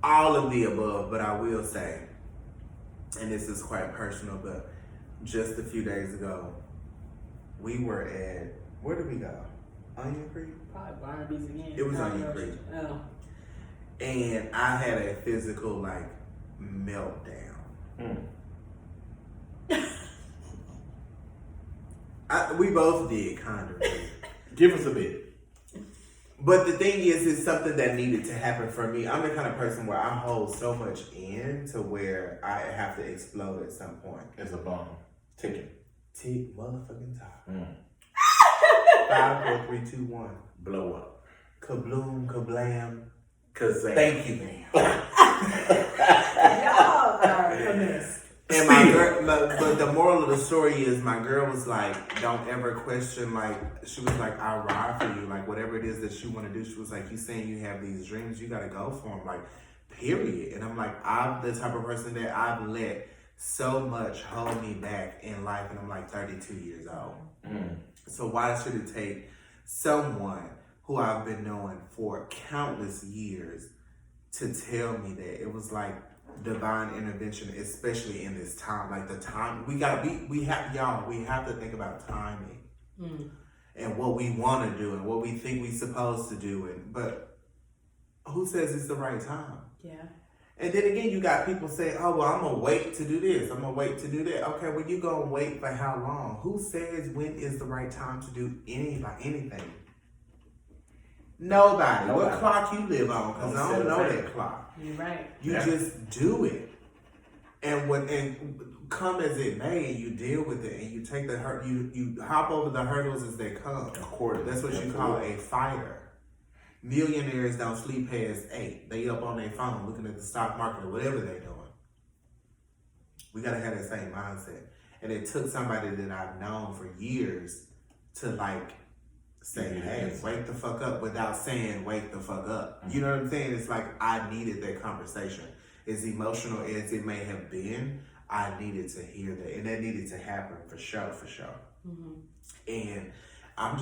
[SPEAKER 2] All of the above, but I will say, and this is quite personal, but just a few days ago, we were at, where did we go? Onion Creek?
[SPEAKER 1] probably Barnaby's again.
[SPEAKER 2] It was
[SPEAKER 1] Oh,
[SPEAKER 2] Onion
[SPEAKER 1] no.
[SPEAKER 2] Creek.
[SPEAKER 1] Oh.
[SPEAKER 2] And I had a physical, like, meltdown. We both did, kind of.
[SPEAKER 3] Give us a bit.
[SPEAKER 2] But the thing is, it's something that needed to happen for me. I'm the kind of person where I hold so much in to where I have to explode at some point.
[SPEAKER 3] It's a bomb. Ticking.
[SPEAKER 2] Tick motherfucking time. 5, 4, 3, 2, 1.
[SPEAKER 3] Blow up.
[SPEAKER 2] Kabloom, kablam.
[SPEAKER 3] Kazam.
[SPEAKER 2] Thank you, man.
[SPEAKER 1] Y'all are a mess.
[SPEAKER 2] And my girl, but the moral of the story is my girl was like, don't ever question, like, she was like, I'll ride for you. Like, whatever it is that you want to do, she was like, you saying you have these dreams, you got to go for them. Like, period. And I'm like, I'm the type of person that I've let so much hold me back in life. And I'm like 32 years old. So why should it take someone who I've been knowing for countless years to tell me that? It was like divine intervention, especially in this time. Like the time, we have to think about timing and what we want to do and what we think we're supposed to do. But who says it's the right time?
[SPEAKER 1] Yeah.
[SPEAKER 2] And then again, you got people saying, oh, well, I'm going to wait to do this. I'm going to wait to do that. Okay, well, you going to wait for how long? Who says when is the right time to do anything? Nobody. What clock you live on? Because I don't know that clock.
[SPEAKER 1] You're right.
[SPEAKER 2] You just do it. And come as it may, you deal with it, and you take the hurt. You hop over the hurdles as they come. Of course, that's what you call a fighter. Millionaires don't sleep past 8. They up on their phone looking at the stock market or whatever they're doing. We gotta have that same mindset. And it took somebody that I've known for years to say, hey, wake the fuck up, without saying wake the fuck up. You know what I'm saying? It's like I needed that conversation. As emotional as it may have been, I needed to hear that. And that needed to happen for sure. Mm-hmm. And I'm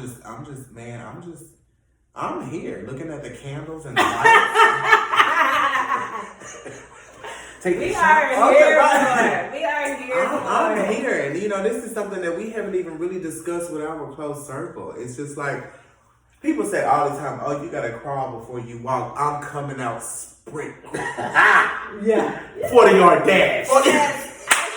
[SPEAKER 2] here looking at the candles and the lights.
[SPEAKER 1] We are here.
[SPEAKER 2] I'm here. And this is something that we haven't even really discussed with our close circle. It's just like, people say all the time, oh, you gotta crawl before you walk. I'm coming out sprint.
[SPEAKER 1] Yeah.
[SPEAKER 3] 40-yard dash.
[SPEAKER 1] I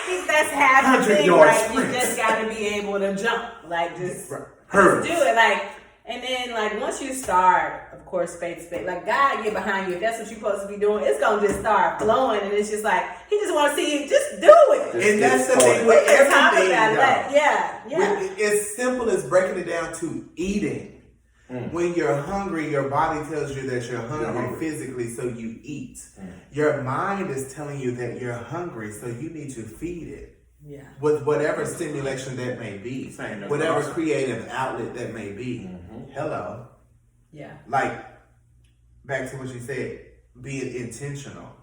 [SPEAKER 1] think that's half the thing, right? You just gotta be able to jump. Just do it. And then, once you start, of course, faith, God get behind you. If that's what you're supposed to be doing, it's going to just start flowing. And it's just he just want to see you just do it.
[SPEAKER 2] And that's the thing with everything.
[SPEAKER 1] Yeah.
[SPEAKER 2] As simple as breaking it down to eating. When you're hungry, your body tells you that you're hungry physically, so you eat. Your mind is telling you that you're hungry, so you need to feed it.
[SPEAKER 1] Yeah.
[SPEAKER 2] With whatever stimulation that may be, whatever creative outlet that may be. Hello.
[SPEAKER 1] Yeah.
[SPEAKER 2] Back to what you said, being intentional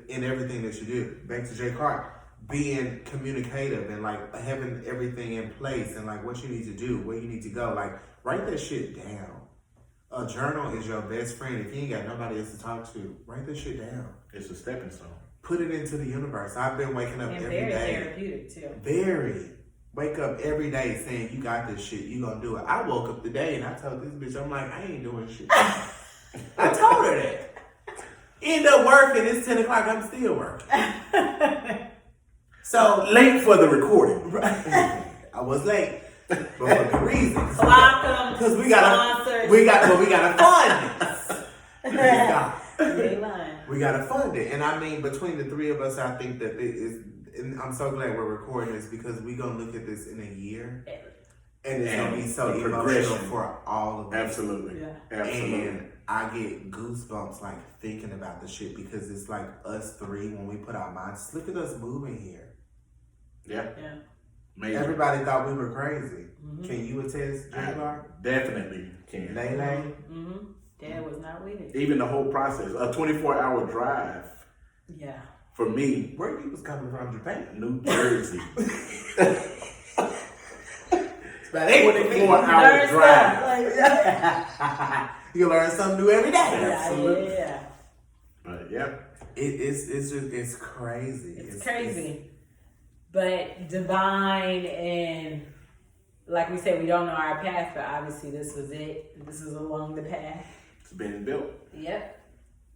[SPEAKER 2] in everything that you do. Back to Jay Clark, being communicative and having everything in place and what you need to do, where you need to go. Write that shit down. A journal is your best friend. If you ain't got nobody else to talk to, write that shit down.
[SPEAKER 3] It's a stepping stone.
[SPEAKER 2] Put it into the universe. I've been waking up every day.
[SPEAKER 1] Very therapeutic too.
[SPEAKER 2] Very. Wake up every day saying, you got this shit, you gonna do it. I woke up today and I told this bitch, I'm like, I ain't doing shit. I told her that. End up working, it's 10 o'clock, I'm still working. So,
[SPEAKER 3] late for the recording.
[SPEAKER 2] I was late. But for the reason.
[SPEAKER 1] Welcome.
[SPEAKER 2] Because we gotta fund this. We gotta fund it. And between the three of us, I think that it is. And I'm so glad we're recording this because we're going to look at this in a year and it's going to be so emotional for all of us.
[SPEAKER 3] Absolutely.
[SPEAKER 1] Yeah.
[SPEAKER 3] Absolutely.
[SPEAKER 2] And I get goosebumps thinking about the shit because it's us three when we put our minds. Look at us moving here.
[SPEAKER 3] Yeah.
[SPEAKER 1] Amazing.
[SPEAKER 2] Everybody thought we were crazy.
[SPEAKER 1] Mm-hmm.
[SPEAKER 2] Can you attest, Jay Clark?
[SPEAKER 3] Definitely can.
[SPEAKER 2] Lele?
[SPEAKER 1] Mm-hmm. Dad was not with it.
[SPEAKER 3] Even the whole process, a 24-hour drive.
[SPEAKER 1] Yeah.
[SPEAKER 3] For me,
[SPEAKER 2] where you was coming from, Japan?
[SPEAKER 3] New Jersey.
[SPEAKER 2] It's about
[SPEAKER 3] 24-hour drive.
[SPEAKER 2] You learn something new every day.
[SPEAKER 3] Absolutely.
[SPEAKER 1] Yeah.
[SPEAKER 3] But yeah,
[SPEAKER 2] it's crazy.
[SPEAKER 1] It's crazy, but divine and like we said, we don't know our path, but obviously this was it. This is along the path.
[SPEAKER 3] It's been built.
[SPEAKER 1] Yep.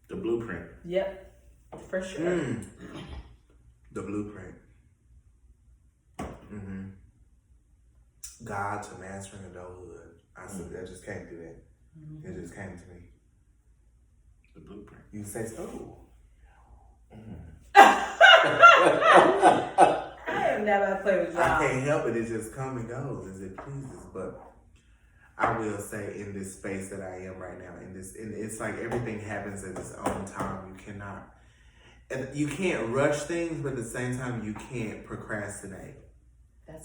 [SPEAKER 3] The blueprint.
[SPEAKER 1] Yep. For sure.
[SPEAKER 2] The blueprint. Mm-hmm. God to mastering adulthood. That just came to that. Mm-hmm. It just came to me.
[SPEAKER 3] The blueprint.
[SPEAKER 2] You say so.
[SPEAKER 1] I have never played with y'all.
[SPEAKER 2] I can't help it. It just comes and goes as it pleases. But I will say, in this space that I am right now, it's like everything happens at its own time. You can't rush things, but at the same time, you can't procrastinate.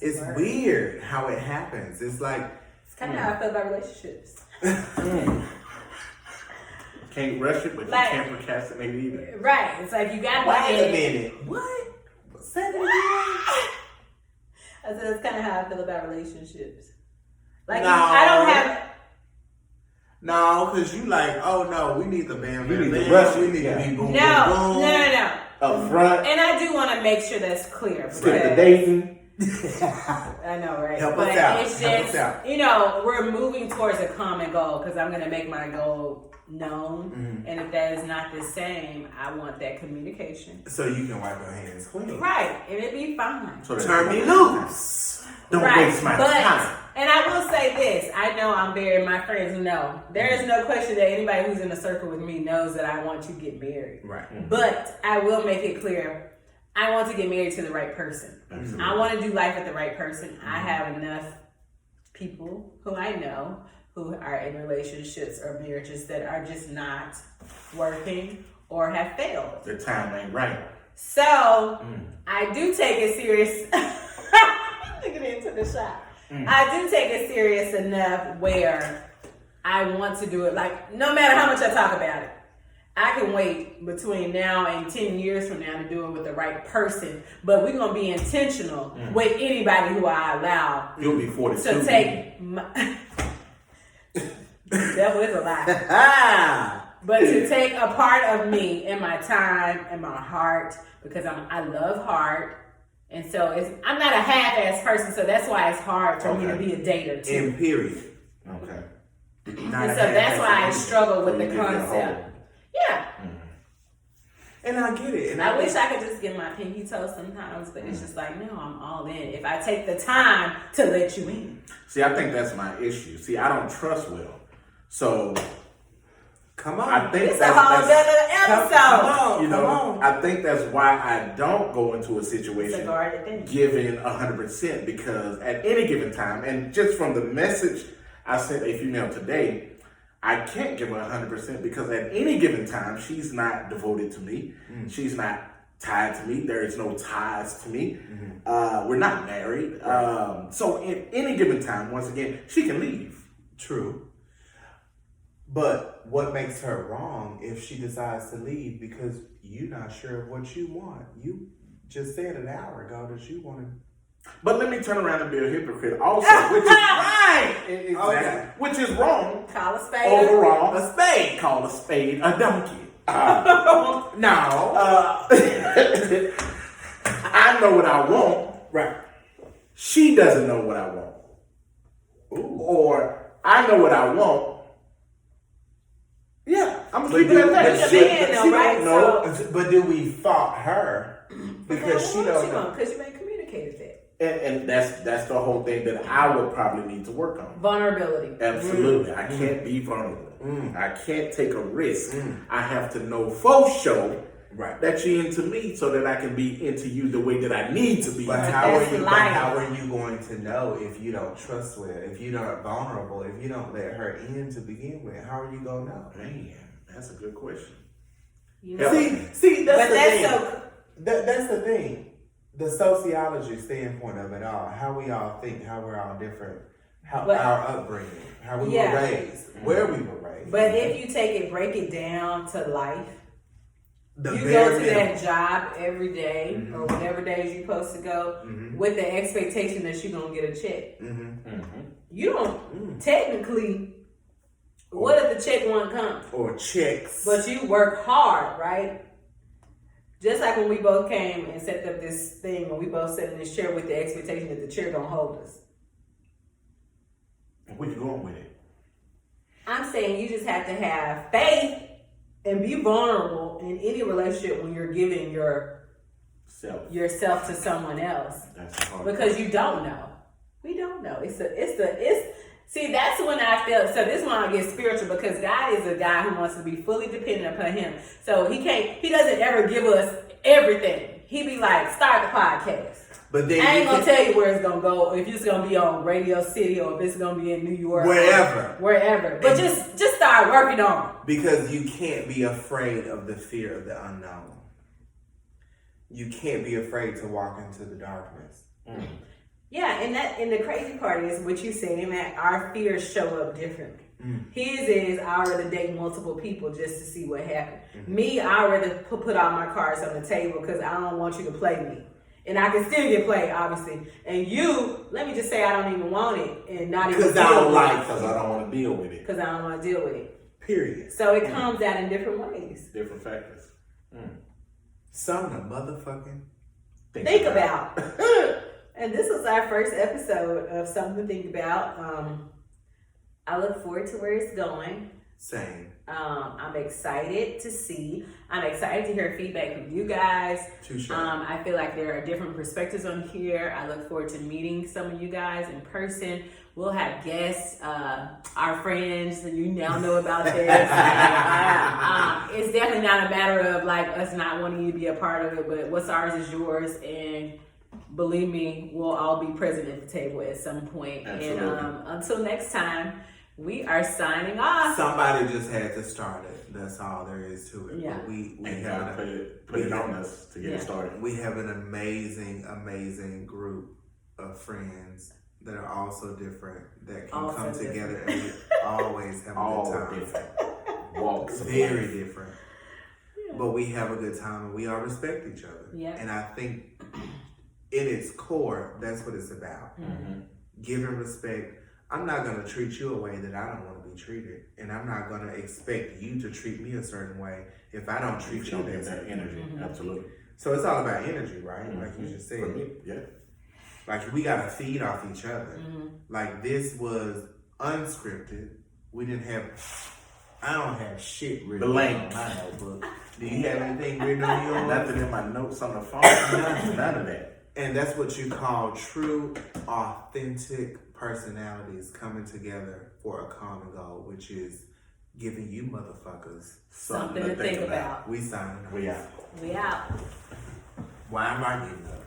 [SPEAKER 2] It's weird how it happens. It's
[SPEAKER 1] kind of how I feel about relationships.
[SPEAKER 3] Can't rush it, but you can't procrastinate either.
[SPEAKER 1] Right. It's you got to
[SPEAKER 2] wait a minute. What? Say that again.
[SPEAKER 1] I said that's kind of how I feel about relationships.
[SPEAKER 2] No.
[SPEAKER 1] I don't have.
[SPEAKER 2] No, because you oh no, we need the bam.
[SPEAKER 3] We need to rush.
[SPEAKER 2] We need to be boom,
[SPEAKER 1] No.
[SPEAKER 2] boom, boom.
[SPEAKER 1] No.
[SPEAKER 3] Up front.
[SPEAKER 1] And I do want to make sure that's clear.
[SPEAKER 3] Skip the dating.
[SPEAKER 1] I know, right?
[SPEAKER 2] Help
[SPEAKER 1] but
[SPEAKER 2] us out.
[SPEAKER 1] it's
[SPEAKER 2] Help
[SPEAKER 1] just,
[SPEAKER 2] us out.
[SPEAKER 1] we're moving towards a common goal because I'm going to make my goal known.
[SPEAKER 2] Mm-hmm.
[SPEAKER 1] And if that is not the same, I want that communication.
[SPEAKER 2] So you can wipe your hands clean.
[SPEAKER 1] Right. And it'd be fine.
[SPEAKER 3] So
[SPEAKER 2] Turn me loose.
[SPEAKER 3] Don't waste my time.
[SPEAKER 1] And I will say this, I know my friends know, there is no question that anybody who's in a circle with me knows that I want to get married.
[SPEAKER 2] Right.
[SPEAKER 3] Mm-hmm.
[SPEAKER 1] But I will make it clear, I want to get married to the right person.
[SPEAKER 3] Absolutely.
[SPEAKER 1] I want to do life with the right person. Mm-hmm. I have enough people who I know who are in relationships or marriages that are just not working or have failed.
[SPEAKER 3] The time ain't right.
[SPEAKER 1] So I do take it serious. Looking into the shot. I do take it serious enough where I want to do it. Like, no matter how much I talk about it, I can wait between now and 10 years from now to do it with the right person. But we're going to be intentional with anybody who I allow.
[SPEAKER 3] You'll be 42.
[SPEAKER 1] To take my... Devil is a lie. But to take a part of me and my time and my heart, because I love hard. And so I'm not a half-ass person, so that's why it's hard for me to be a dater too.
[SPEAKER 2] In period.
[SPEAKER 3] Okay.
[SPEAKER 1] And so that's why I struggle with the concept. Yeah.
[SPEAKER 2] And I get it. And
[SPEAKER 1] I wish I could just get my pinky toe sometimes, but it's just like, no, I'm all in. If I take the time to let you in.
[SPEAKER 3] See, I think that's my issue. See, I don't trust Will. So,
[SPEAKER 2] come on.
[SPEAKER 3] I think
[SPEAKER 1] it's a whole other episode.
[SPEAKER 2] Come on.
[SPEAKER 3] I think that's why I don't go into a situation
[SPEAKER 1] It's
[SPEAKER 3] giving 100% because at any given time, and just from the message I sent a female today, I can't give her 100% because at any given time, she's not devoted to me. She's not tied to me. There is no ties to me. We're not married. So at any given time, once again, she can leave.
[SPEAKER 2] True. But what makes her wrong if she decides to leave because you're not sure of what you want? You just said an hour ago that you want to.
[SPEAKER 3] But let me turn around and be a hypocrite also, which is right. Exactly.
[SPEAKER 2] Okay.
[SPEAKER 3] Which is wrong.
[SPEAKER 1] Call a spade.
[SPEAKER 3] Overall, a spade. Call a spade a donkey.
[SPEAKER 2] No.
[SPEAKER 3] I know what I want.
[SPEAKER 2] Right.
[SPEAKER 3] She doesn't know what I want.
[SPEAKER 2] Ooh.
[SPEAKER 3] Or I know what I want. Yeah, I'm
[SPEAKER 2] But
[SPEAKER 3] keeping it
[SPEAKER 2] but
[SPEAKER 3] that.
[SPEAKER 2] she
[SPEAKER 1] man, though,
[SPEAKER 2] don't
[SPEAKER 1] right?
[SPEAKER 2] know. But do we fault her because she don't know?
[SPEAKER 1] Because you ain't communicated that.
[SPEAKER 3] And that's the whole thing that I would probably need to work on.
[SPEAKER 1] Vulnerability.
[SPEAKER 3] Absolutely. I can't be vulnerable. I can't take a risk. I have to know for sure that you're into me so that I can be into you the way that I need to be.
[SPEAKER 2] But
[SPEAKER 3] into
[SPEAKER 2] how
[SPEAKER 3] you.
[SPEAKER 2] how are you going to know if you don't trust her, if you're not vulnerable, if you don't let her in to begin with? How are you going to know?
[SPEAKER 3] Man, that's a good question.
[SPEAKER 2] See, that's
[SPEAKER 1] But
[SPEAKER 2] the thing.
[SPEAKER 1] so.
[SPEAKER 2] That's the thing. The sociology standpoint of it all, how we all think, how we're all different, our upbringing, how we were raised, where we were raised.
[SPEAKER 1] But if you break it down to life,
[SPEAKER 2] the
[SPEAKER 1] you
[SPEAKER 2] bare
[SPEAKER 1] go to
[SPEAKER 2] minimum.
[SPEAKER 1] that job every day or whatever days you're supposed to go with the expectation that you're going to get a check. You don't technically, what if the check won't come?
[SPEAKER 2] Or checks.
[SPEAKER 1] But you work hard, right? Just like when we both came and set up this thing, when we both sat in this chair with the expectation that the chair gonna hold us.
[SPEAKER 3] Where you going with it?
[SPEAKER 1] I'm saying you just have to have faith and be vulnerable in any relationship when you're giving yourself to someone else.
[SPEAKER 3] That's hard.
[SPEAKER 1] Because you don't know. We don't know. See, that's when I feel, so this one I get spiritual because God is a guy who wants to be fully dependent upon him. So he doesn't ever give us everything. He be like, start the podcast.
[SPEAKER 2] But then
[SPEAKER 1] I ain't gonna tell you where it's gonna go, if it's gonna be on Radio City or if it's gonna be in New York. Wherever. But just start working on it.
[SPEAKER 2] Because you can't be afraid of the fear of the unknown. You can't be afraid to walk into the darkness.
[SPEAKER 1] Yeah, and the crazy part is what you saying that our fears show up differently. His is I'd rather date multiple people just to see what happens. Me, I'd rather put all my cards on the table because I don't want you to play me. And I can still get played, obviously. And you, let me just say I don't even want it and not even
[SPEAKER 3] Because I don't want to deal with it.
[SPEAKER 1] Because I don't want to deal with it.
[SPEAKER 2] Period.
[SPEAKER 1] So it comes out in different ways.
[SPEAKER 3] Different factors.
[SPEAKER 2] Something to motherfucking
[SPEAKER 1] think about. And this was our first episode of Something to Think About. I look forward to where it's going.
[SPEAKER 2] Same.
[SPEAKER 1] I'm excited to see. I'm excited to hear feedback from you guys.
[SPEAKER 2] Too sure.
[SPEAKER 1] I feel like there are different perspectives on here. I look forward to meeting some of you guys in person. We'll have guests, our friends, you now know about this. It's definitely not a matter of like us not wanting you to be a part of it, but what's ours is yours, and believe me, we'll all be present at the table at some point.
[SPEAKER 3] Absolutely.
[SPEAKER 1] And until next time, we are signing off.
[SPEAKER 2] Somebody just had to start it. That's all there is to it.
[SPEAKER 1] Yeah.
[SPEAKER 2] But we
[SPEAKER 3] And
[SPEAKER 2] have
[SPEAKER 3] God put it on us to get it started.
[SPEAKER 2] we have an amazing group of friends that are also different that can
[SPEAKER 1] Also
[SPEAKER 2] come
[SPEAKER 1] different.
[SPEAKER 2] together, and we always have a
[SPEAKER 3] All
[SPEAKER 2] good time.
[SPEAKER 3] different walks of
[SPEAKER 2] Very
[SPEAKER 3] life.
[SPEAKER 2] different. But we have a good time and we all respect each other.
[SPEAKER 1] Yeah.
[SPEAKER 2] And I think in its core, that's what it's about.
[SPEAKER 3] Mm-hmm.
[SPEAKER 2] Giving respect. I'm not going to treat you a way that I don't want to be treated. And I'm not going to expect you to treat me a certain way if I don't treat you
[SPEAKER 3] Don't
[SPEAKER 2] that
[SPEAKER 3] give that
[SPEAKER 2] certain way.
[SPEAKER 3] energy.
[SPEAKER 1] Mhm.
[SPEAKER 3] Absolutely.
[SPEAKER 2] So it's all about energy, right?
[SPEAKER 3] Mm-hmm.
[SPEAKER 2] Like you just said.
[SPEAKER 3] For me, yeah.
[SPEAKER 2] Like we got to feed off each other.
[SPEAKER 1] Mhm.
[SPEAKER 2] Like this was unscripted. We didn't have, I don't have shit written
[SPEAKER 3] Blank.
[SPEAKER 2] on my notebook. Do you have anything written on your
[SPEAKER 3] Nothing in my notes on the phone. None of that.
[SPEAKER 2] And that's what you call true, authentic personalities coming together for a common goal, which is giving you motherfuckers
[SPEAKER 1] Something to think about.
[SPEAKER 2] We signing off.
[SPEAKER 3] We out.
[SPEAKER 1] We out.
[SPEAKER 2] Why am I getting up?